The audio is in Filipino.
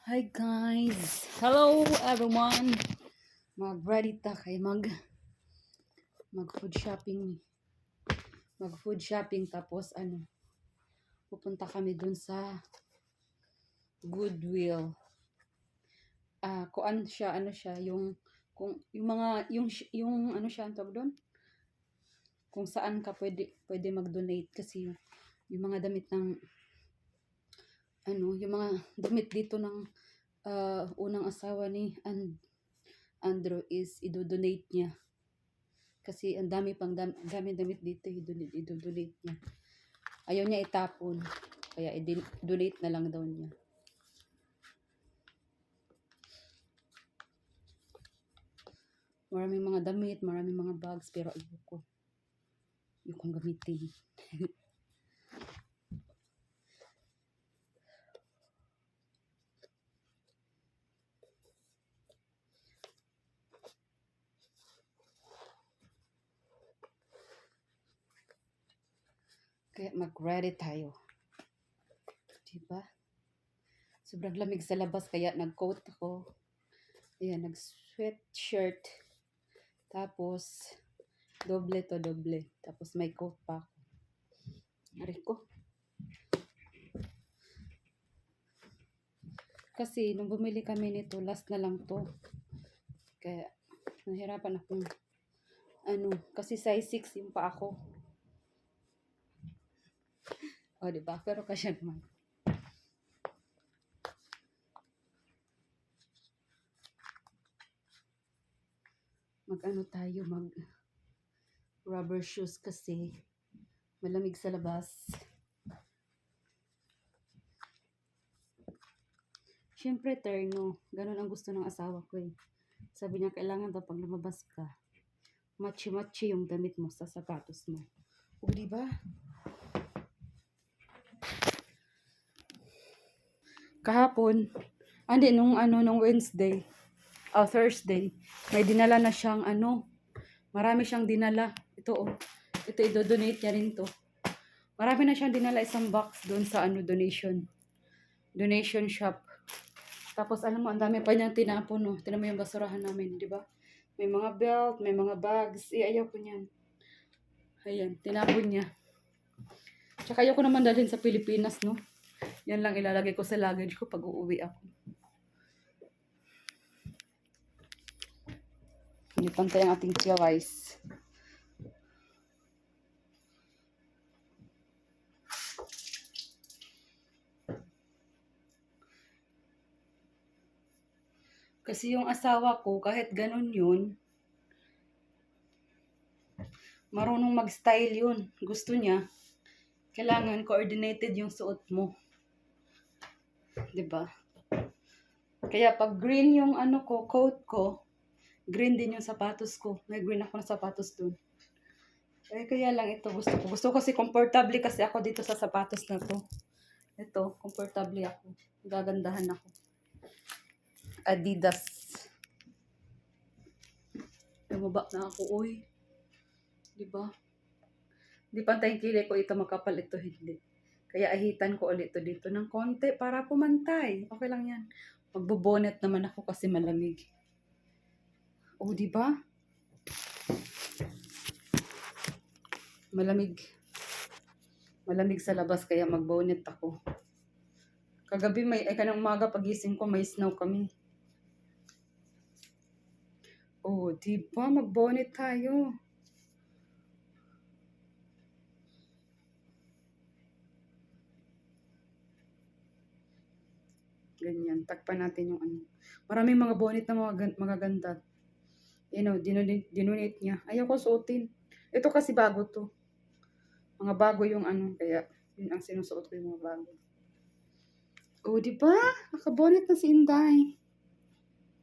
Hi guys! Hello everyone! Mag-ready ta kay mag food shopping. Mag food shopping tapos pupunta kami dun sa Goodwill. Kung ano siya yung yung mga yung ano siya ang tawag doon? Kung saan ka pwede mag-donate kasi yung mga damit ng yung mga damit dito ng unang asawa ni Andrew is idodonate niya. Kasi ang dami damit dito, idodonate niya. Ayaw niya itapon. Kaya i-donate na lang daw niya. Maraming mga damit, maraming mga bags, pero ayoko gamitin. Kaya mag-ready tayo. Diba? Sobrang lamig sa labas, kaya nag-coat ako. Ayan, nag-sweatshirt. Tapos, doble. Tapos may coat pa ako. Aray ko. Kasi, nung bumili kami nito, last na lang to. Kaya, nahirapan akong, kasi size 6 yung pa ako. O, diba? Pero kasya naman. Tayo, rubber shoes kasi malamig sa labas. Siyempre, terno. Ganun ang gusto ng asawa ko eh. Sabi niya, kailangan daw pag lumabas ka, matchy-matchy yung damit mo sa sapatos mo. O, diba? Kahapon, nung Wednesday, Thursday, may dinala na siyang marami siyang dinala. Ito idodonate niya rin to. Marami na siyang dinala, isang box doon sa donation shop. Tapos alam mo, ang dami pa niyang tinapon, no? Tingnan mo yung basurahan namin, di ba? May mga belt, may mga bags. Ayaw ko niyan. Ayan, tinapon niya. Tsaka ayaw ko naman dalhin sa Pilipinas, no? Yan lang ilalagay ko sa luggage ko pag uuwi ako. Hindi pantay ang ating rice. Kasi yung asawa ko, kahit ganun yun, marunong mag-style yun. Gusto niya, kailangan coordinated yung suot mo. 'Di ba? Kaya pag green yung coat ko, green din yung sapatos ko. May green ako na sapatos dun. Kaya lang ito gusto ko. Gusto ko kasi comfortable kasi ako dito sa sapatos na to. Ito, comfortable ako. Gagandahan ako. Adidas. Lumaba na ako, uy. 'Di ba? Di pantay kilay ko ito, makapal ito, hindi. Kaya ahitan ko ulit ito dito ng konti para pumantay. Okay lang yan. Magbobonet naman ako kasi malamig. Oh, di ba? Malamig. Malamig sa labas kaya magbonet ako. Kagabi kanang umaga pagising ko may snow kami. Oh, di ba? Magbonet tayo. Ganyan. Takpan natin yung Maraming mga bonnet na magaganda. Dinonate niya. Ayaw ko suotin. Ito kasi bago to. Mga bago yung kaya yun ang sinusuot ko, yung mga bago. Oh, di ba? Nakabonet na si Inday.